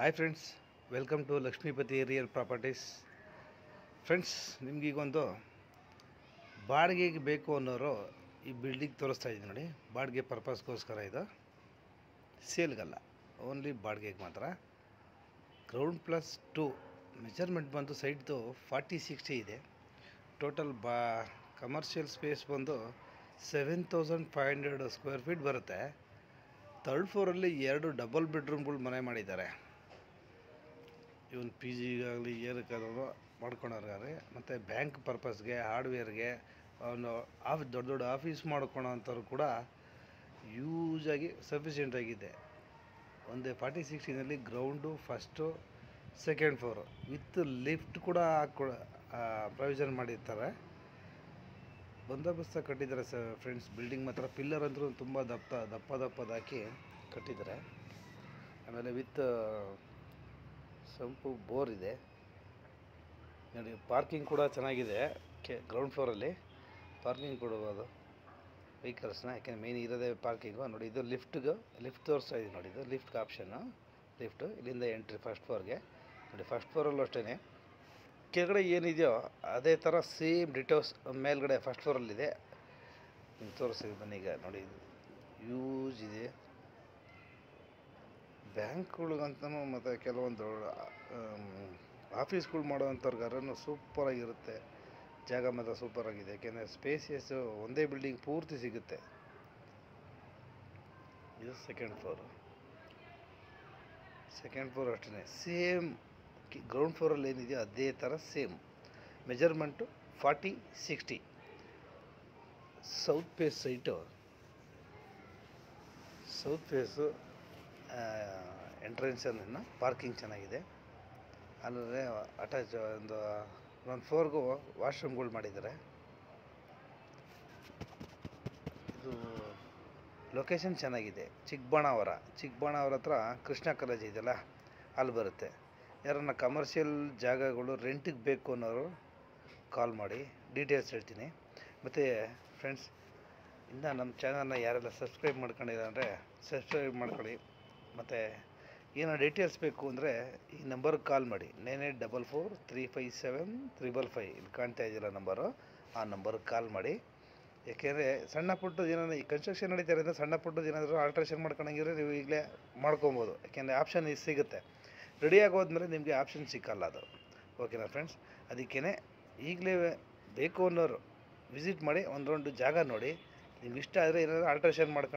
Hi friends, welcome to Lakshmipathi real properties. Friends, ನಿಮಗೀಗೊಂದು ಬಾಡಿಗೆಗೆ ಬೇಕು ಅನ್ನೋರು ಈ ಬಿಲ್ಡಿಂಗ್ ತೋರಿಸ್ತಾ ಇದ್ದೀನಿ ನೋಡಿ. ಬಾಡಿಗೆ ಪರ್ಪಸ್ಗೋಸ್ಕರ ಇದು, ಸೇಲ್ಗಲ್ಲ, ಓನ್ಲಿ ಬಾಡಿಗೆಗೆ ಮಾತ್ರ. ಗ್ರೌಂಡ್ +2 ಮೆಜರ್ಮೆಂಟ್ ಬಂದು ಸೈಡ್ದು 40-60 ಇದೆ. ಟೋಟಲ್ ಕಮರ್ಷಿಯಲ್ ಸ್ಪೇಸ್ ಬಂದು 7500 ಸ್ಕ್ವೇರ್ ಫೀಟ್ ಬರುತ್ತೆ. ಥರ್ಡ್ ಫ್ಲೋರಲ್ಲಿ 2 ಡಬಲ್ ಬೆಡ್ರೂಮ್ಗಳು ಮನೆ ಮಾಡಿದ್ದಾರೆ. ಇವನ್ ಪಿ ಜಿಗಾಗಲಿ ಏನಕ್ಕಾದ್ರೂ ಮಾಡ್ಕೊಳೋರ್ಗಾದ್ರೆ, ಮತ್ತು ಬ್ಯಾಂಕ್ ಪರ್ಪಸ್ಗೆ, ಹಾರ್ಡ್ವೇರ್ಗೆ, ಅವನು ದೊಡ್ಡ ದೊಡ್ಡ ಆಫೀಸ್ ಮಾಡ್ಕೊಳೋ ಅಂಥವ್ರು ಕೂಡ ಯೂಸಾಗಿ ಸಫಿಷಿಯೆಂಟಾಗಿದೆ. ಒಂದೇ 40-60ನಲ್ಲಿ ground, first, second floor with lift ಕೂಡ ಪ್ರೊವಿಷನ್ ಮಾಡಿರ್ತಾರೆ. ಬಂದೋಬಸ್ತ ಕಟ್ಟಿದ್ದಾರೆ ಫ್ರೆಂಡ್ಸ್. ಬಿಲ್ಡಿಂಗ್ ಮಾತ್ರ ಪಿಲ್ಲರ್ ಅಂದರೂ ತುಂಬ ದಪ್ಪದಾಕಿ ಕಟ್ಟಿದ್ದಾರೆ. ಆಮೇಲೆ ವಿತ್ ಸಂಪು ಬೋರ್ ಇದೆ ನೋಡಿ. ಪಾರ್ಕಿಂಗ್ ಕೂಡ ಚೆನ್ನಾಗಿದೆ. ಗ್ರೌಂಡ್ ಫ್ಲೋರಲ್ಲಿ ಪಾರ್ಕಿಂಗ್ ಕೊಡ್ಬೋದು ವೆಹಿಕಲ್ಸ್ನ, ಯಾಕೆಂದರೆ ಮೇನ್ ಇರೋದೇ ಪಾರ್ಕಿಂಗು ನೋಡಿ. ಇದು ಲಿಫ್ಟ್ ತೋರಿಸ್ತಾ ಇದೆ ನೋಡಿ. ಇದು ಲಿಫ್ಟ್ಗೆ ಆಪ್ಷನ್ನು. ಲಿಫ್ಟು ಇಲ್ಲಿಂದ ಎಂಟ್ರಿ ಫಸ್ಟ್ ಫ್ಲೋರ್ಗೆ ನೋಡಿ. ಫಸ್ಟ್ ಫ್ಲೋರಲ್ಲೂ ಅಷ್ಟೇ, ಕೆಳಗಡೆ ಏನಿದೆಯೋ ಅದೇ ಥರ ಸೇಮ್ ಡಿಟೋಸ್ ಮೇಲ್ಗಡೆ ಫಸ್ಟ್ ಫ್ಲೋರಲ್ಲಿದೆ. ನಿಮ್ಗೆ ತೋರಿಸ್ತೀವಿ ಬನ್ನಿ. ಈಗ ನೋಡಿ, ಯೂಸ್ ಇದೆ. ಬ್ಯಾಂಕ್ಗಳಿಗಂತೂ ಮತ್ತು ಕೆಲವೊಂದು ಆಫೀಸ್ಗಳು ಮಾಡೋವಂಥವ್ರಿಗಾರನು ಸೂಪರಾಗಿರುತ್ತೆ. ಜಾಗ ಮಾತ್ರ ಸೂಪರಾಗಿದೆ, ಯಾಕೆಂದರೆ ಸ್ಪೇಸಿಯಸ್ಸು ಒಂದೇ ಬಿಲ್ಡಿಂಗ್ ಪೂರ್ತಿ ಸಿಗುತ್ತೆ. ಇದು ಸೆಕೆಂಡ್ ಫ್ಲೋರ್ ಅಷ್ಟೇ, ಸೇಮ್ ಗ್ರೌಂಡ್ ಫ್ಲೋರಲ್ಲಿ ಏನಿದೆಯೋ ಅದೇ ಥರ same. Measurement 40-60. South face site, south face ಎಂಟ್ರೆನ್ಸನ್ನು ಪಾರ್ಕಿಂಗ್ ಚೆನ್ನಾಗಿದೆ. ಅಲ್ಲದೆ ಅಟ್ಯಾಚ್ ಒಂದು ಫ್ಲೋರ್ಗೂ ವಾಶ್ರೂಮ್ಗಳು ಮಾಡಿದ್ದಾರೆ. ಇದು ಲೊಕೇಶನ್ ಚೆನ್ನಾಗಿದೆ. ಚಿಕ್ಕಬಾಣಾವರ ಹತ್ರ ಕೃಷ್ಣ ಕಾಲೇಜ್ ಇದೆಯಲ್ಲ, ಅಲ್ಲಿ ಬರುತ್ತೆ. ಯಾರನ್ನ ಕಮರ್ಷಿಯಲ್ ಜಾಗಗಳು ರೆಂಟಿಗೆ ಬೇಕು ಅನ್ನೋರು ಕಾಲ್ ಮಾಡಿ, ಡೀಟೇಲ್ಸ್ ಹೇಳ್ತೀನಿ. ಮತ್ತು ಫ್ರೆಂಡ್ಸ್, ಇನ್ನು ನಮ್ಮ ಚಾನಲ್ನ ಯಾರೆಲ್ಲ ಸಬ್ಸ್ಕ್ರೈಬ್ ಮಾಡ್ಕೊಂಡಿದ್ದಾರೆ ಸಬ್ಸ್ಕ್ರೈಬ್ ಮಾಡ್ಕೊಳ್ಳಿ. ಮತ್ತು ಏನೋ ಡೀಟೇಲ್ಸ್ ಬೇಕು ಅಂದರೆ ಈ ನಂಬರ್ಗೆ ಕಾಲ್ ಮಾಡಿ. 9844357355 ಇಲ್ಲಿ ಕಾಣ್ತಾ ಇದೆಯಲ್ಲ ನಂಬರು, ಆ ನಂಬರ್ಗೆ ಕಾಲ್ ಮಾಡಿ. ಯಾಕೆಂದರೆ ಸಣ್ಣ ಪುಟ್ಟದ್ದು ಏನಾದರೂ ಈ ಕನ್ಸ್ಟ್ರಕ್ಷನ್ ನಡೀತಾ ಇರೋದ್ರಿಂದ ಸಣ್ಣ ಪುಟ್ಟದ್ದು ಏನಾದರೂ ಆಲ್ಟ್ರೇಷನ್ ಮಾಡ್ಕೊಳಂಗಿದ್ರೆ ನೀವು ಈಗಲೇ ಮಾಡ್ಕೊಬೋದು. ಯಾಕೆಂದರೆ ಆಪ್ಷನ್ ಸಿಗುತ್ತೆ. ರೆಡಿ ಆಗೋದ್ಮೇಲೆ ನಿಮಗೆ ಆಪ್ಷನ್ ಸಿಕ್ಕಲ್ಲ ಅದು. ಓಕೆನಾ ಫ್ರೆಂಡ್ಸ್? ಅದಕ್ಕೇ ಈಗಲೇ ಬೇಕು ಅನ್ನೋರು ವಿಸಿಟ್ ಮಾಡಿ, ಒಂದು ರೌಂಡು ಜಾಗ ನೋಡಿ. ನಿಮ್ಗೆ ಇಷ್ಟ ಆದರೆ ಏನಾದರೂ ಆಲ್ಟ್ರೇಷನ್ ಮಾಡ್ಕೊಂಡು